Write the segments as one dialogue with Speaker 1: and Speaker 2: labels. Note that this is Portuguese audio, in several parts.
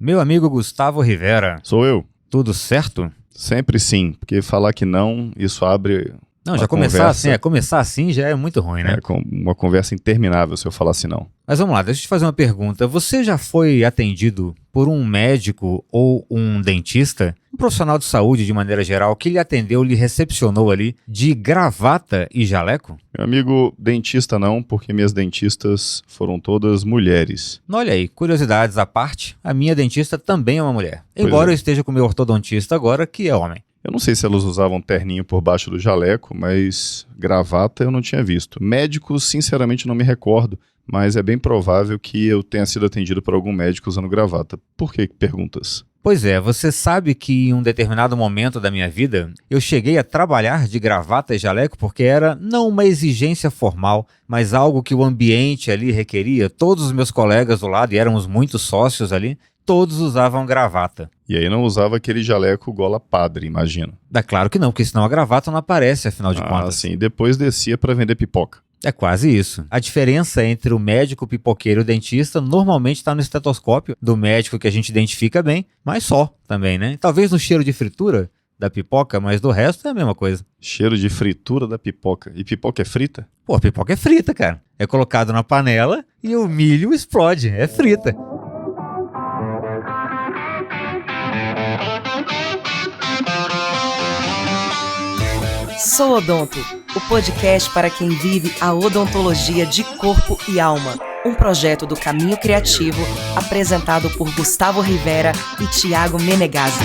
Speaker 1: Meu amigo Gustavo Rivera,
Speaker 2: Sou eu.
Speaker 1: tudo certo?
Speaker 2: Sempre sim, porque falar que não, isso abre
Speaker 1: Não,
Speaker 2: uma
Speaker 1: já começar assim já é muito ruim, né?
Speaker 2: com uma conversa interminável se eu falasse não.
Speaker 1: Mas vamos lá, deixa eu te fazer uma pergunta. Você já foi atendido por um médico ou um dentista, um profissional de saúde de maneira geral, que lhe atendeu, lhe recepcionou ali de gravata e jaleco?
Speaker 2: Meu amigo, dentista não, porque minhas dentistas foram todas mulheres.
Speaker 1: Olha aí, curiosidades à parte, a minha dentista também é uma mulher.
Speaker 2: Pois
Speaker 1: Embora
Speaker 2: é.
Speaker 1: eu esteja com o meu ortodontista agora, que é homem.
Speaker 2: Eu não sei se elas usavam terninho por baixo do jaleco, mas gravata eu não tinha visto. Médico, sinceramente, não me recordo, mas é bem provável que eu tenha sido atendido por algum médico usando gravata. Por que perguntas?
Speaker 1: Pois é, você sabe que em um determinado momento da minha vida, eu cheguei a trabalhar de gravata e jaleco porque era não uma exigência formal, mas algo que o ambiente ali requeria. Todos os meus colegas do lado, e éramos muitos sócios ali, todos usavam gravata.
Speaker 2: E aí não usava aquele jaleco gola padre, imagino.
Speaker 1: É claro que não, porque senão a gravata não aparece, afinal de contas.
Speaker 2: Sim, depois descia para vender pipoca.
Speaker 1: É quase isso. A diferença entre o médico, o pipoqueiro e o dentista normalmente está no estetoscópio do médico que a gente identifica bem, mas só também, né? Talvez no cheiro de fritura da pipoca, mas do resto é a mesma coisa.
Speaker 2: Cheiro de fritura da pipoca. E pipoca é frita?
Speaker 1: Pô, a pipoca é frita, cara. É colocado na panela e o milho explode. É frita.
Speaker 3: Sou Odonto, o podcast para quem vive a odontologia de corpo e alma. Um projeto do Caminho Criativo, apresentado por Gustavo Rivera e Thiago Menegazzi.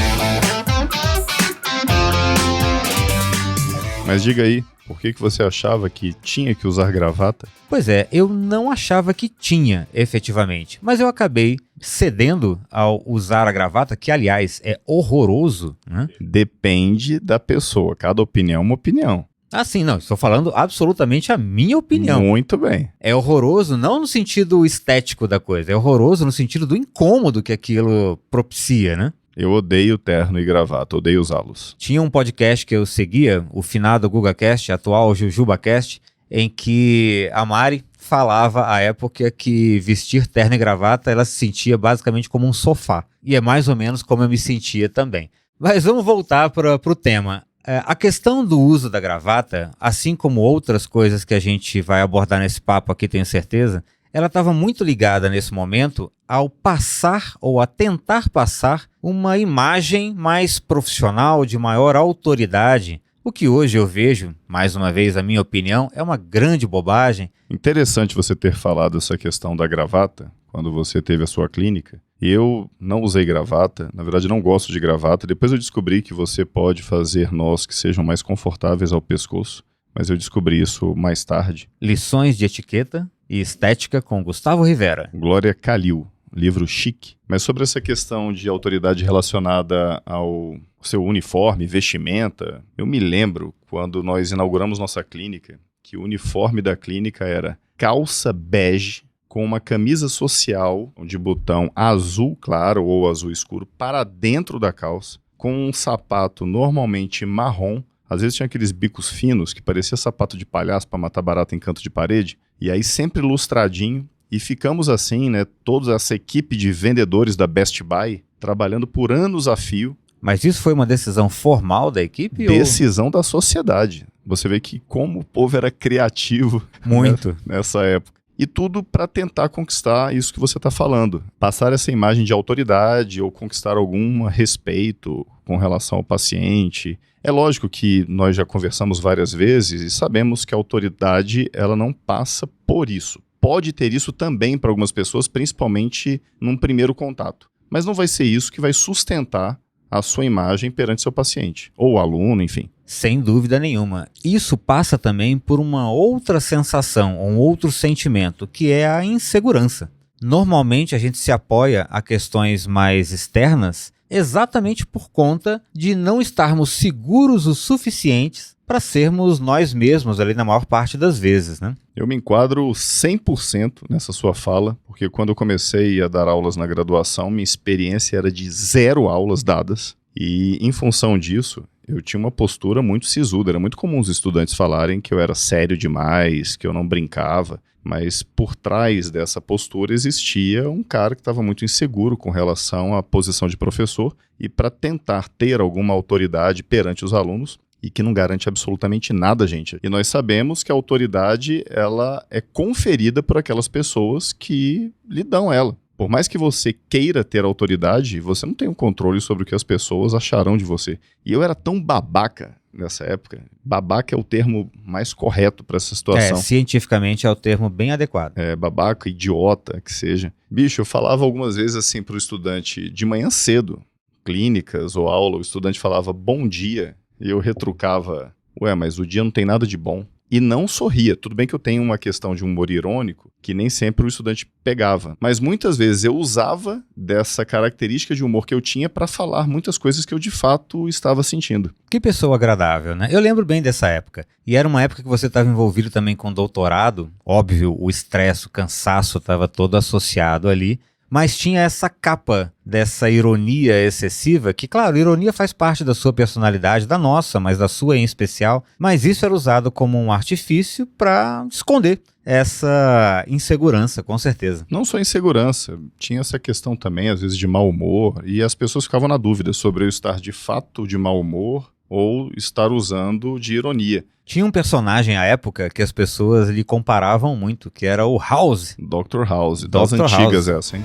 Speaker 2: Mas diga aí, por que você achava que tinha que usar gravata?
Speaker 1: Pois é, eu não achava que tinha, efetivamente. Mas eu acabei cedendo ao usar a gravata, que, aliás, é horroroso, né?
Speaker 2: Depende da pessoa. Cada opinião é uma opinião.
Speaker 1: Assim, não, estou falando absolutamente a minha opinião.
Speaker 2: Muito bem.
Speaker 1: É horroroso não no sentido estético da coisa, é horroroso no sentido do incômodo que aquilo propicia, né?
Speaker 2: Eu odeio terno e gravata, odeio usá-los.
Speaker 1: Tinha um podcast que eu seguia, o finado GugaCast, atual JujubaCast, em que a Mari falava à época que vestir terno e gravata ela se sentia basicamente como um sofá. E é mais ou menos como eu me sentia também. Mas vamos voltar para o tema. A questão do uso da gravata, assim como outras coisas que a gente vai abordar nesse papo aqui, tenho certeza, ela estava muito ligada nesse momento ao passar ou a tentar passar uma imagem mais profissional, de maior autoridade. O que hoje eu vejo, mais uma vez a minha opinião, é uma grande bobagem.
Speaker 2: Interessante você ter falado essa questão da gravata, quando você teve a sua clínica. Eu não usei gravata, na verdade não gosto de gravata. Depois eu descobri que você pode fazer nós que sejam mais confortáveis ao pescoço, mas eu descobri isso mais tarde.
Speaker 1: Lições de etiqueta e estética com Gustavo Rivera.
Speaker 2: Glória Calil, livro chique. Mas sobre essa questão de autoridade relacionada ao seu uniforme, vestimenta, eu me lembro quando nós inauguramos nossa clínica, que o uniforme da clínica era calça bege com uma camisa social de botão azul claro ou azul escuro para dentro da calça, com um sapato normalmente marrom. Às vezes tinha aqueles bicos finos que parecia sapato de palhaço para matar barata em canto de parede, e aí sempre lustradinho. E ficamos assim, né, toda essa equipe de vendedores da Best Buy, trabalhando por anos a fio.
Speaker 1: Mas isso foi uma decisão formal da equipe?
Speaker 2: Decisão da sociedade. Você vê que como o povo era criativo
Speaker 1: Muito.
Speaker 2: Nessa época. E tudo para tentar conquistar isso que você está falando. Passar essa imagem de autoridade ou conquistar algum respeito com relação ao paciente. É lógico que nós já conversamos várias vezes e sabemos que a autoridade ela não passa por isso. Pode ter isso também para algumas pessoas, principalmente num primeiro contato. Mas não vai ser isso que vai sustentar a sua imagem perante seu paciente, ou aluno, enfim.
Speaker 1: Sem dúvida nenhuma. Isso passa também por uma outra sensação, um outro sentimento, que é a insegurança. Normalmente a gente se apoia a questões mais externas exatamente por conta de não estarmos seguros o suficientes para sermos nós mesmos ali na maior parte das vezes, né?
Speaker 2: Eu me enquadro 100% nessa sua fala, porque quando eu comecei a dar aulas na graduação, minha experiência era de 0 aulas dadas, e em função disso, eu tinha uma postura muito sisuda. Era muito comum os estudantes falarem que eu era sério demais, que eu não brincava, Mas por trás dessa postura existia um cara que estava muito inseguro com relação à posição de professor e para tentar ter alguma autoridade perante os alunos, e que não garante absolutamente nada, gente. E nós sabemos que a autoridade ela é conferida por aquelas pessoas que lhe dão ela. Por mais que você queira ter autoridade, você não tem um controle sobre o que as pessoas acharão de você. E eu era tão babaca nessa época. Babaca é o termo mais correto para essa situação.
Speaker 1: Cientificamente é o termo bem adequado.
Speaker 2: Babaca, idiota, que seja. Bicho, eu falava algumas vezes assim para o estudante de manhã cedo, clínicas ou aula, o estudante falava bom dia, e eu retrucava, mas o dia não tem nada de bom. E não sorria. Tudo bem que eu tenho uma questão de humor irônico que nem sempre o estudante pegava. Mas muitas vezes eu usava dessa característica de humor que eu tinha para falar muitas coisas que eu de fato estava sentindo.
Speaker 1: Que pessoa agradável, né? Eu lembro bem dessa época. E era uma época que você estava envolvido também com doutorado. Óbvio, o estresse, o cansaço estava todo associado ali. Mas tinha essa capa dessa ironia excessiva, que, claro, ironia faz parte da sua personalidade, da nossa, mas da sua em especial. Mas isso era usado como um artifício para esconder essa insegurança, com certeza.
Speaker 2: Não só insegurança, tinha essa questão também, às vezes, de mau humor, e as pessoas ficavam na dúvida sobre eu estar de fato de mau humor ou estar usando de ironia.
Speaker 1: Tinha um personagem à época que as pessoas lhe comparavam muito, que era o House.
Speaker 2: Dr. House, das antigas essa, hein?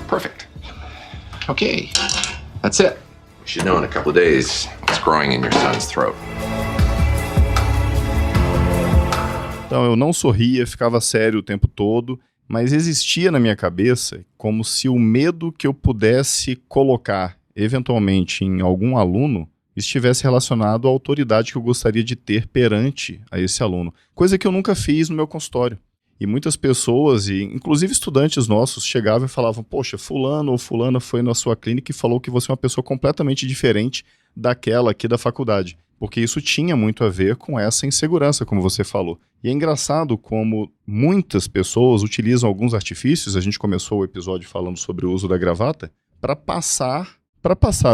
Speaker 4: Perfect. Okay, that's it. You should know in a couple of days it's growing in your son's throat.
Speaker 2: Então eu não sorria, ficava sério o tempo todo, mas existia na minha cabeça como se o medo que eu pudesse colocar eventualmente em algum aluno estivesse relacionado à autoridade que eu gostaria de ter perante a esse aluno. Coisa que eu nunca fiz no meu consultório. E muitas pessoas, e inclusive estudantes nossos, chegavam e falavam, poxa, fulano ou fulana foi na sua clínica e falou que você é uma pessoa completamente diferente daquela aqui da faculdade. Porque isso tinha muito a ver com essa insegurança, como você falou. E é engraçado como muitas pessoas utilizam alguns artifícios, a gente começou o episódio falando sobre o uso da gravata, para passar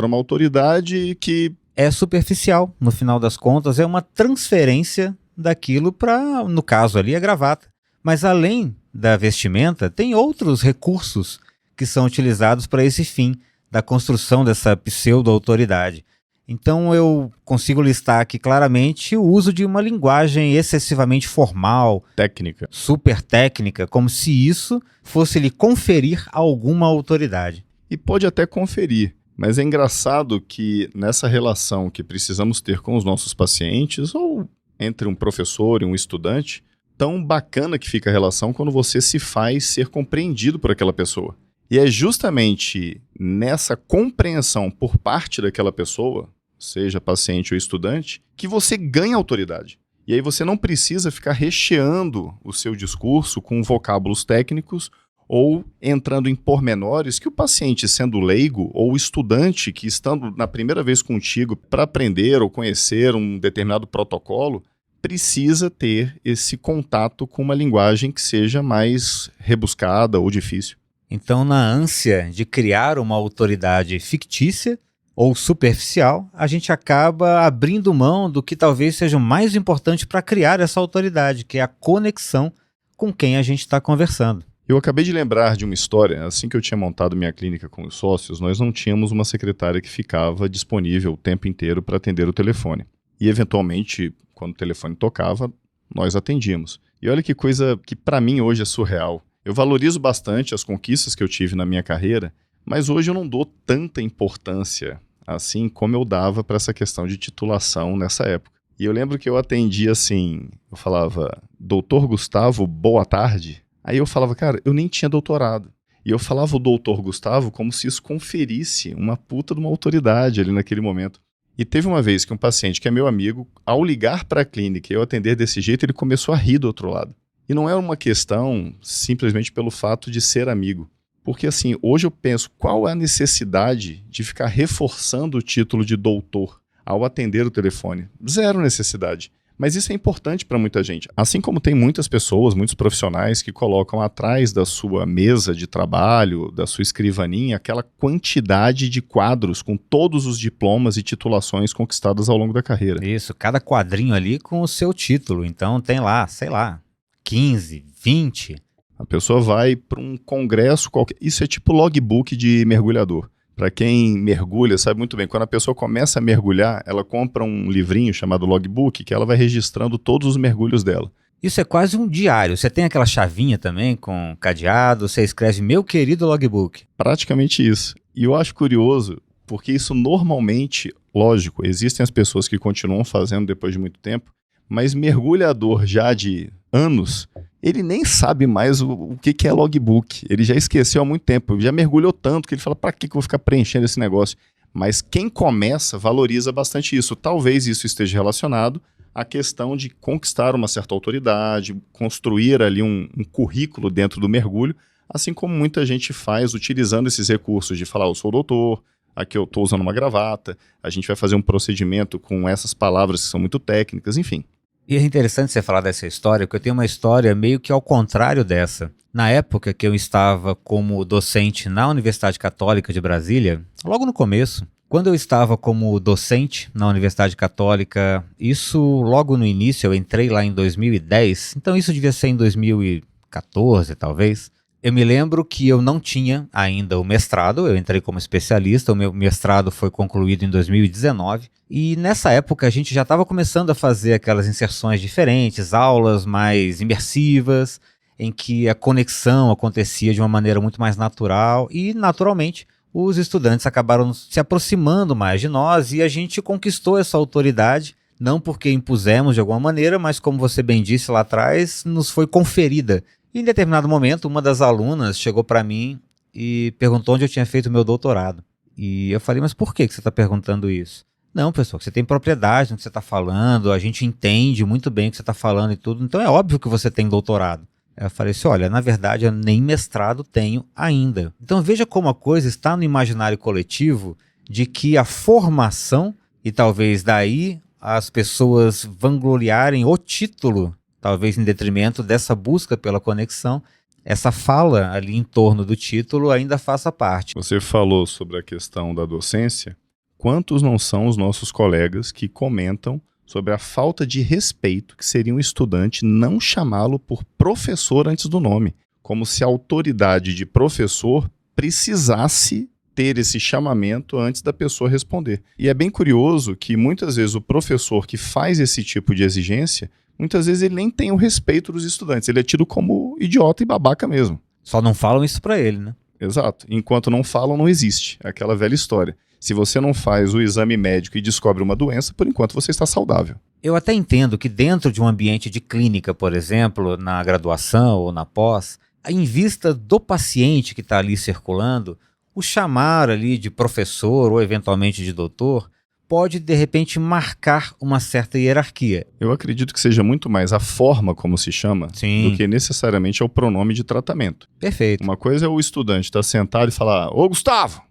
Speaker 2: uma autoridade que
Speaker 1: é superficial, no final das contas, é uma transferência daquilo para, no caso ali, a gravata. Mas além da vestimenta, tem outros recursos que são utilizados para esse fim, da construção dessa pseudo-autoridade. Então eu consigo listar aqui claramente o uso de uma linguagem excessivamente formal,
Speaker 2: técnica,
Speaker 1: super técnica, como se isso fosse lhe conferir alguma autoridade.
Speaker 2: E pode até conferir. Mas é engraçado que nessa relação que precisamos ter com os nossos pacientes, ou entre um professor e um estudante, tão bacana que fica a relação quando você se faz ser compreendido por aquela pessoa. E é justamente nessa compreensão por parte daquela pessoa, seja paciente ou estudante, que você ganha autoridade. E aí você não precisa ficar recheando o seu discurso com vocábulos técnicos ou entrando em pormenores que o paciente, sendo leigo, ou o estudante que estando na primeira vez contigo para aprender ou conhecer um determinado protocolo, precisa ter esse contato com uma linguagem que seja mais rebuscada ou difícil.
Speaker 1: Então, na ânsia de criar uma autoridade fictícia ou superficial, a gente acaba abrindo mão do que talvez seja o mais importante para criar essa autoridade, que é a conexão com quem a gente está conversando.
Speaker 2: Eu acabei de lembrar de uma história. Assim que eu tinha montado minha clínica com os sócios, nós não tínhamos uma secretária que ficava disponível o tempo inteiro para atender o telefone. E, eventualmente, quando o telefone tocava, nós atendíamos. E olha que coisa que para mim hoje é surreal. Eu valorizo bastante as conquistas que eu tive na minha carreira, mas hoje eu não dou tanta importância assim como eu dava para essa questão de titulação nessa época. E eu lembro que eu atendia assim, eu falava, doutor Gustavo, boa tarde. Aí eu falava, cara, eu nem tinha doutorado. E eu falava o doutor Gustavo como se isso conferisse uma puta de uma autoridade ali naquele momento. E teve uma vez que um paciente que é meu amigo, ao ligar para a clínica e eu atender desse jeito, ele começou a rir do outro lado. E não é uma questão simplesmente pelo fato de ser amigo. Porque assim, hoje eu penso, qual é a necessidade de ficar reforçando o título de doutor ao atender o telefone? Zero necessidade. Mas isso é importante para muita gente. Assim como tem muitas pessoas, muitos profissionais que colocam atrás da sua mesa de trabalho, da sua escrivaninha, aquela quantidade de quadros com todos os diplomas e titulações conquistadas ao longo da carreira.
Speaker 1: Isso, cada quadrinho ali com o seu título. Então tem lá, sei lá, 15, 20.
Speaker 2: A pessoa vai para um congresso qualquer. Isso é tipo logbook de mergulhador. Para quem mergulha, sabe muito bem, quando a pessoa começa a mergulhar, ela compra um livrinho chamado logbook, que ela vai registrando todos os mergulhos dela.
Speaker 1: Isso é quase um diário. Você tem aquela chavinha também com cadeado, você escreve meu querido logbook.
Speaker 2: Praticamente isso. E eu acho curioso, porque isso normalmente, lógico, existem as pessoas que continuam fazendo depois de muito tempo, mas mergulhador já de anos, ele nem sabe mais o que é logbook. Ele já esqueceu há muito tempo, já mergulhou tanto que ele fala, para que eu vou ficar preenchendo esse negócio? Mas quem começa valoriza bastante isso. Talvez isso esteja relacionado à questão de conquistar uma certa autoridade, construir ali um currículo dentro do mergulho, assim como muita gente faz utilizando esses recursos de falar, eu sou doutor, aqui eu estou usando uma gravata, a gente vai fazer um procedimento com essas palavras que são muito técnicas, enfim.
Speaker 1: E é interessante você falar dessa história, porque eu tenho uma história meio que ao contrário dessa. Na época que eu estava como docente na Universidade Católica de Brasília, logo no começo, quando eu estava como docente na Universidade Católica, isso logo no início, eu entrei lá em 2010, então isso devia ser em 2014 talvez. Eu me lembro que eu não tinha ainda o mestrado, eu entrei como especialista, o meu mestrado foi concluído em 2019, e nessa época a gente já estava começando a fazer aquelas inserções diferentes, aulas mais imersivas, em que a conexão acontecia de uma maneira muito mais natural, e naturalmente os estudantes acabaram se aproximando mais de nós, e a gente conquistou essa autoridade, não porque impusemos de alguma maneira, mas como você bem disse lá atrás, nos foi conferida. E em determinado momento, uma das alunas chegou para mim e perguntou onde eu tinha feito o meu doutorado. E eu falei, mas por que você está perguntando isso? Não, pessoal, você tem propriedade no que você está falando, a gente entende muito bem o que você está falando e tudo, então é óbvio que você tem doutorado. Eu falei assim, olha, na verdade eu nem mestrado tenho ainda. Então veja como a coisa está no imaginário coletivo de que a formação, e talvez daí as pessoas vangloriarem o título, talvez em detrimento dessa busca pela conexão, essa fala ali em torno do título ainda faça parte.
Speaker 2: Você falou sobre a questão da docência. Quantos não são os nossos colegas que comentam sobre a falta de respeito que seria um estudante não chamá-lo por professor antes do nome, como se a autoridade de professor precisasse ter esse chamamento antes da pessoa responder. E é bem curioso que muitas vezes o professor que faz esse tipo de exigência, muitas vezes ele nem tem o respeito dos estudantes, ele é tido como idiota e babaca mesmo.
Speaker 1: Só não falam isso pra ele, né?
Speaker 2: Exato. Enquanto não falam, não existe. É aquela velha história. Se você não faz o exame médico e descobre uma doença, por enquanto você está saudável.
Speaker 1: Eu até entendo que dentro de um ambiente de clínica, por exemplo, na graduação ou na pós, em vista do paciente que está ali circulando, o chamar ali de professor ou eventualmente de doutor pode, de repente, marcar uma certa hierarquia.
Speaker 2: Eu acredito que seja muito mais a forma como se chama do que necessariamente é o pronome de tratamento.
Speaker 1: Perfeito.
Speaker 2: Uma coisa é o estudante estar sentado e falar, ô Gustavo,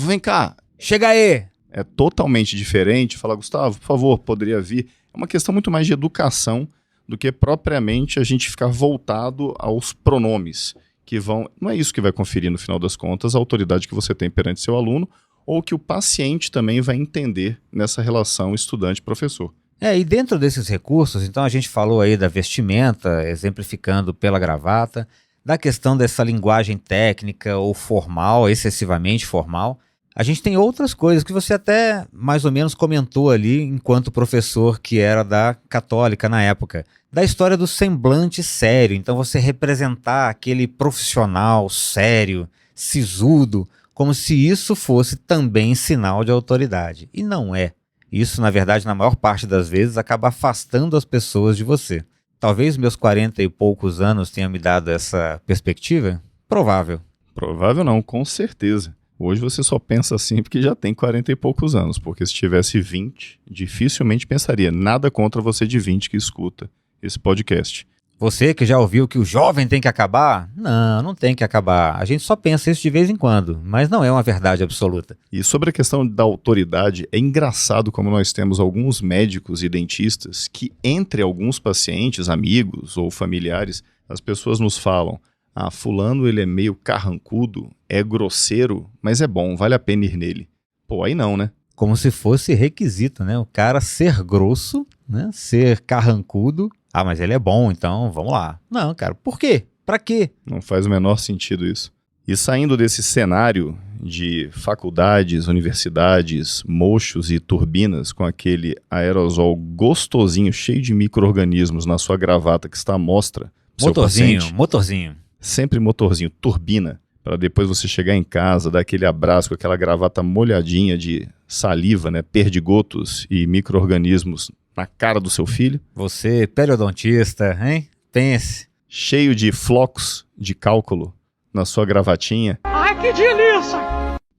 Speaker 2: vem cá.
Speaker 1: Chega aí!
Speaker 2: É totalmente diferente falar, Gustavo, por favor, poderia vir. É uma questão muito mais de educação do que propriamente a gente ficar voltado aos pronomes, que vão... Não é isso que vai conferir, no final das contas, a autoridade que você tem perante seu aluno, ou que o paciente também vai entender nessa relação estudante-professor.
Speaker 1: E dentro desses recursos, então a gente falou aí da vestimenta, exemplificando pela gravata, da questão dessa linguagem técnica ou formal, excessivamente formal. A gente tem outras coisas que você até mais ou menos comentou ali enquanto professor que era da Católica na época, da história do semblante sério. Então você representar aquele profissional sério, sisudo, como se isso fosse também sinal de autoridade. E não é. Isso, na verdade, na maior parte das vezes, acaba afastando as pessoas de você. Talvez meus 40 e poucos anos tenham me dado essa perspectiva? Provável.
Speaker 2: Provável não, com certeza. Hoje você só pensa assim porque já tem 40 e poucos anos, porque se tivesse 20, dificilmente pensaria. Nada contra você de 20 que escuta esse podcast.
Speaker 1: Você que já ouviu que o jovem tem que acabar? Não, não tem que acabar. A gente só pensa isso de vez em quando, mas não é uma verdade absoluta.
Speaker 2: E sobre a questão da autoridade, é engraçado como nós temos alguns médicos e dentistas que, entre alguns pacientes, amigos ou familiares, as pessoas nos falam: ah, fulano ele é meio carrancudo, é grosseiro, mas é bom, vale a pena ir nele. Pô, aí não, né?
Speaker 1: Como se fosse requisito, né? O cara ser grosso, né? Ser carrancudo. Ah, mas ele é bom, então vamos lá. Não, cara, por quê? Pra quê?
Speaker 2: Não faz o menor sentido isso. E saindo desse cenário de faculdades, universidades, mochos e turbinas com aquele aerosol gostosinho, cheio de micro-organismos na sua gravata que está à mostra,
Speaker 1: Motorzinho.
Speaker 2: Sempre motorzinho, turbina, para depois você chegar em casa, dar aquele abraço com aquela gravata molhadinha de saliva, né, perdigotos e micro-organismos na cara do seu filho.
Speaker 1: Você, periodontista, hein? Pense.
Speaker 2: Cheio de flocos de cálculo na sua gravatinha.
Speaker 5: Ai, que delícia!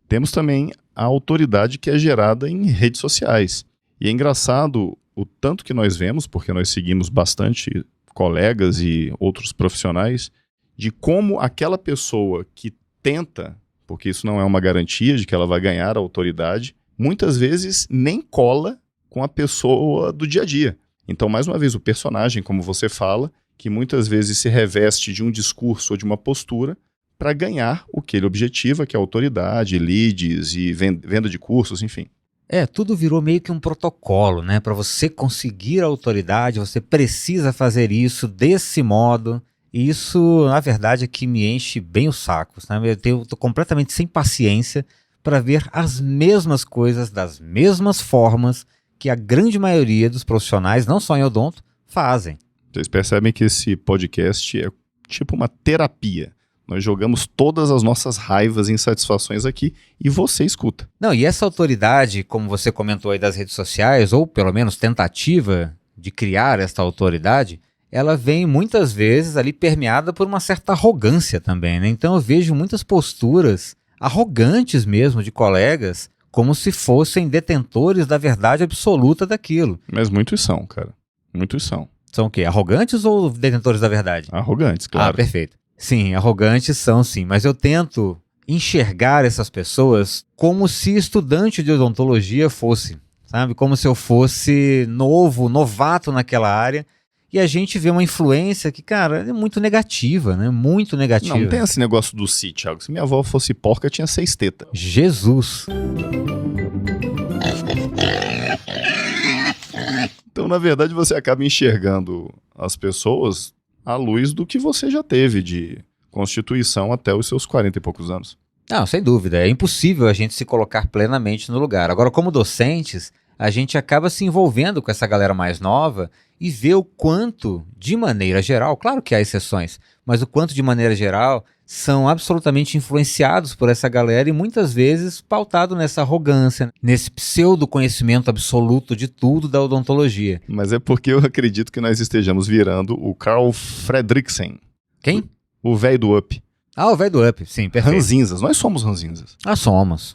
Speaker 2: Temos também a autoridade que é gerada em redes sociais. E é engraçado o tanto que nós vemos, porque nós seguimos bastante colegas e outros profissionais, de como aquela pessoa que tenta, porque isso não é uma garantia de que ela vai ganhar a autoridade, muitas vezes nem cola com a pessoa do dia a dia. Então, mais uma vez, o personagem, como você fala, que muitas vezes se reveste de um discurso ou de uma postura para ganhar o que ele objetiva, que é autoridade, leads e venda de cursos, enfim.
Speaker 1: Tudo virou meio que um protocolo, né? Para você conseguir a autoridade, você precisa fazer isso desse modo. E isso, na verdade, é que me enche bem os sacos, né? Eu tô completamente sem paciência para ver as mesmas coisas das mesmas formas que a grande maioria dos profissionais, não só em odonto, fazem.
Speaker 2: Vocês percebem que esse podcast é tipo uma terapia. Nós jogamos todas as nossas raivas e insatisfações aqui e você escuta.
Speaker 1: Não, e essa autoridade, como você comentou aí das redes sociais, ou pelo menos tentativa de criar essa autoridade, ela vem muitas vezes ali permeada por uma certa arrogância também, né? Então eu vejo muitas posturas arrogantes mesmo de colegas, como se fossem detentores da verdade absoluta daquilo.
Speaker 2: Mas muitos são, cara. Muitos são.
Speaker 1: São o quê? Arrogantes ou detentores da verdade?
Speaker 2: Arrogantes, claro.
Speaker 1: Ah, perfeito. Sim, arrogantes são sim, mas eu tento enxergar essas pessoas como se estudante de odontologia fosse, sabe? Como se eu fosse novato naquela área. E a gente vê uma influência que, cara, é muito negativa, né? Muito negativa.
Speaker 2: Não tem esse negócio do si, Thiago. Se minha avó fosse porca, tinha 6 tetas.
Speaker 1: Jesus!
Speaker 2: Então, na verdade, você acaba enxergando as pessoas à luz do que você já teve de constituição até os seus 40 e poucos anos.
Speaker 1: Não, sem dúvida. É impossível a gente se colocar plenamente no lugar. Agora, como docentes, a gente acaba se envolvendo com essa galera mais nova e vê o quanto, de maneira geral, claro que há exceções, mas o quanto, de maneira geral, são absolutamente influenciados por essa galera e muitas vezes pautado nessa arrogância, nesse pseudo-conhecimento absoluto de tudo da odontologia.
Speaker 2: Mas é porque eu acredito que nós estejamos virando o Carl Fredricksen.
Speaker 1: Quem?
Speaker 2: O velho do Up.
Speaker 1: Ah, o velho do Up, sim, perfeito.
Speaker 2: Ranzinzas, nós somos ranzinzas.
Speaker 1: Ah, somos.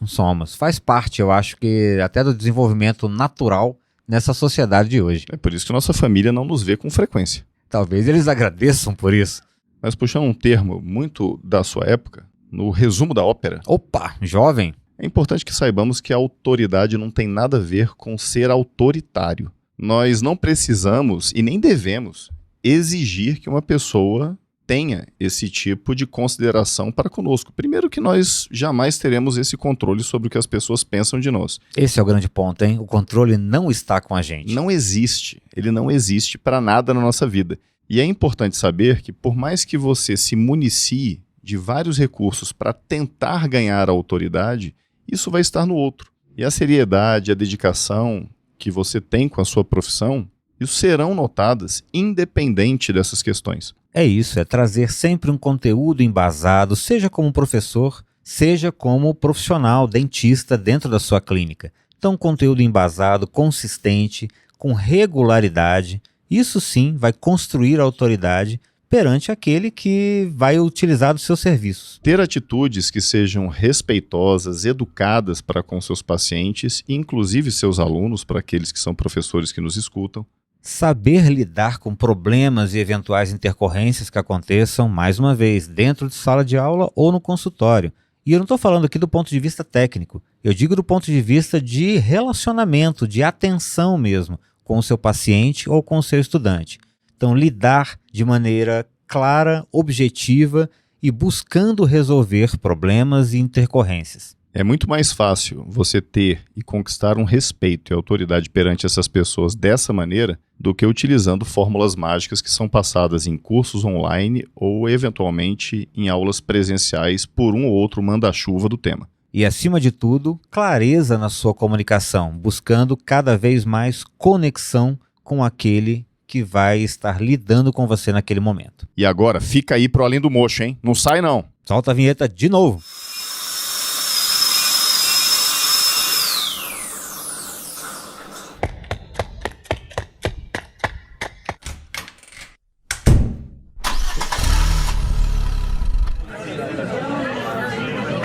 Speaker 1: Faz parte, eu acho que até do desenvolvimento natural nessa sociedade de hoje.
Speaker 2: É por isso que nossa família não nos vê com frequência.
Speaker 1: Talvez eles agradeçam por isso.
Speaker 2: Mas puxando um termo muito da sua época, no resumo da ópera,
Speaker 1: Opa, jovem.
Speaker 2: é importante que saibamos que a autoridade não tem nada a ver com ser autoritário. Nós não precisamos e nem devemos exigir que uma pessoa tenha esse tipo de consideração para conosco. Primeiro que nós jamais teremos esse controle sobre o que as pessoas pensam de nós.
Speaker 1: Esse é o grande ponto, hein? O controle não está com a gente.
Speaker 2: Não existe. Ele não existe para nada na nossa vida. E é importante saber que por mais que você se municie de vários recursos para tentar ganhar a autoridade, isso vai estar no outro. E a seriedade, a dedicação que você tem com a sua profissão, isso serão notadas independente dessas questões.
Speaker 1: É isso, é trazer sempre um conteúdo embasado, seja como professor, seja como profissional, dentista dentro da sua clínica. Então, conteúdo embasado, consistente, com regularidade, isso sim vai construir a autoridade perante aquele que vai utilizar os seus serviços.
Speaker 2: Ter atitudes que sejam respeitosas, educadas para com seus pacientes, inclusive seus alunos, para aqueles que são professores que nos escutam.
Speaker 1: saber lidar com problemas e eventuais intercorrências que aconteçam, mais uma vez, dentro de sala de aula ou no consultório. E eu não estou falando aqui do ponto de vista técnico, eu digo do ponto de vista de relacionamento, de atenção mesmo, com o seu paciente ou com o seu estudante. Então, lidar de maneira clara, objetiva e buscando resolver problemas e intercorrências.
Speaker 2: É muito mais fácil você ter e conquistar um respeito e autoridade perante essas pessoas dessa maneira do que utilizando fórmulas mágicas que são passadas em cursos online ou, eventualmente, em aulas presenciais por um ou outro manda-chuva do tema.
Speaker 1: E, acima de tudo, clareza na sua comunicação, buscando cada vez mais conexão com aquele que vai estar lidando com você naquele momento.
Speaker 2: E agora, fica aí pro Além do Mocho, hein? Não sai não!
Speaker 1: Solta a vinheta de novo!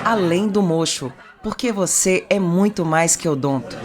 Speaker 3: Além do Mocho, porque você é muito mais que odonto.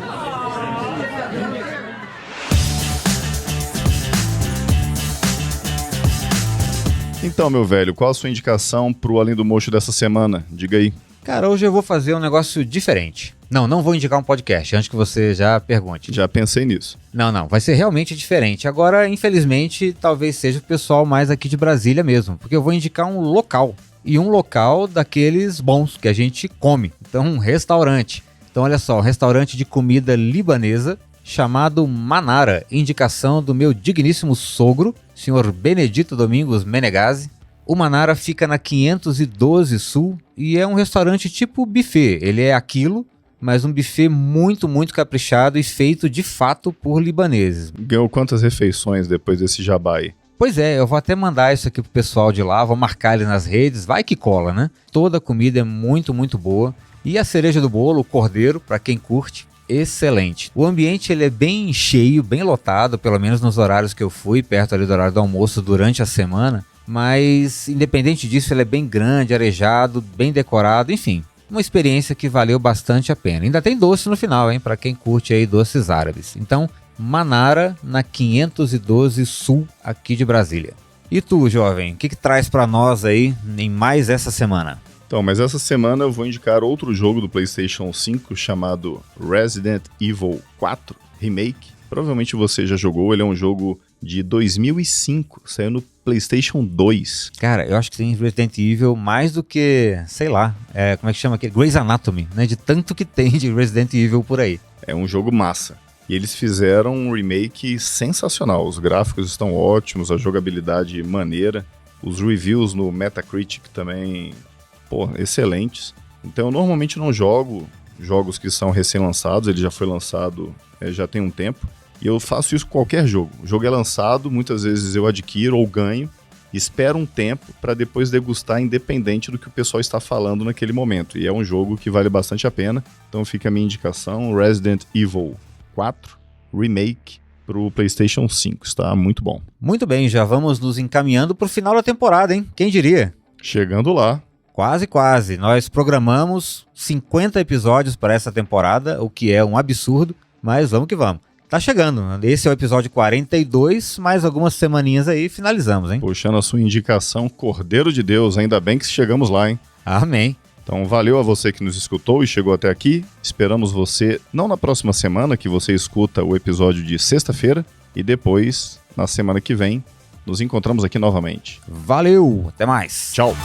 Speaker 2: Então, meu velho, qual a sua indicação pro Além do Mocho dessa semana? Diga aí.
Speaker 1: Cara, hoje eu vou fazer um negócio diferente. Não vou indicar um podcast, antes que você já pergunte.
Speaker 2: Já pensei nisso.
Speaker 1: Não, vai ser realmente diferente. Agora, infelizmente, talvez seja o pessoal mais aqui de Brasília mesmo, porque eu vou indicar um local. E um local daqueles bons que a gente come. Então, um restaurante. Então, olha só, um restaurante de comida libanesa chamado Manara, indicação do meu digníssimo sogro, senhor Benedito Domingos Menegazzi. O Manara fica na 512 Sul e é um restaurante tipo buffet. Ele é aquilo, mas um buffet muito, muito caprichado e feito de fato por libaneses.
Speaker 2: Ganhou quantas refeições depois desse jabá aí?
Speaker 1: Pois é, eu vou até mandar isso aqui pro pessoal de lá, vou marcar ele nas redes, vai que cola, né? Toda a comida é muito, muito boa. E a cereja do bolo, o cordeiro, para quem curte, excelente. O ambiente ele é bem cheio, bem lotado, pelo menos nos horários que eu fui, perto ali do horário do almoço durante a semana. Mas, independente disso, ele é bem grande, arejado, bem decorado, enfim. Uma experiência que valeu bastante a pena. Ainda tem doce no final, hein? Para quem curte aí doces árabes. Então, Manara, na 512 Sul, aqui de Brasília. E tu, jovem, o que traz para nós aí em mais essa semana?
Speaker 2: Então, mas essa semana eu vou indicar outro jogo do PlayStation 5 chamado Resident Evil 4 Remake. Provavelmente você já jogou, ele é um jogo de 2005, saiu no PlayStation 2.
Speaker 1: Cara, eu acho que tem Resident Evil mais do que, sei lá, como é que chama aquele? Grey's Anatomy, né? De tanto que tem de Resident Evil por aí.
Speaker 2: É um jogo massa. E eles fizeram um remake sensacional. Os gráficos estão ótimos, a jogabilidade maneira. Os reviews no Metacritic também, excelentes. Então eu normalmente não jogo jogos que são recém-lançados, ele já foi lançado já tem um tempo. E eu faço isso com qualquer jogo. O jogo é lançado, muitas vezes eu adquiro ou ganho, espero um tempo para depois degustar independente do que o pessoal está falando naquele momento. E é um jogo que vale bastante a pena. Então fica a minha indicação, Resident Evil 4 Remake pro PlayStation 5. Está muito bom.
Speaker 1: Muito bem, já vamos nos encaminhando pro final da temporada, hein? Quem diria?
Speaker 2: Chegando lá.
Speaker 1: Quase. Nós programamos 50 episódios para essa temporada, o que é um absurdo, mas vamos que vamos. Tá chegando, esse é o episódio 42, mais algumas semaninhas aí finalizamos, hein?
Speaker 2: Puxando a sua indicação, Cordeiro de Deus, ainda bem que chegamos lá, hein?
Speaker 1: Amém.
Speaker 2: Então valeu a você que nos escutou e chegou até aqui. Esperamos você não na próxima semana, que você escuta o episódio de sexta-feira, e depois, na semana que vem, nos encontramos aqui novamente.
Speaker 1: Valeu, até mais.
Speaker 2: Tchau.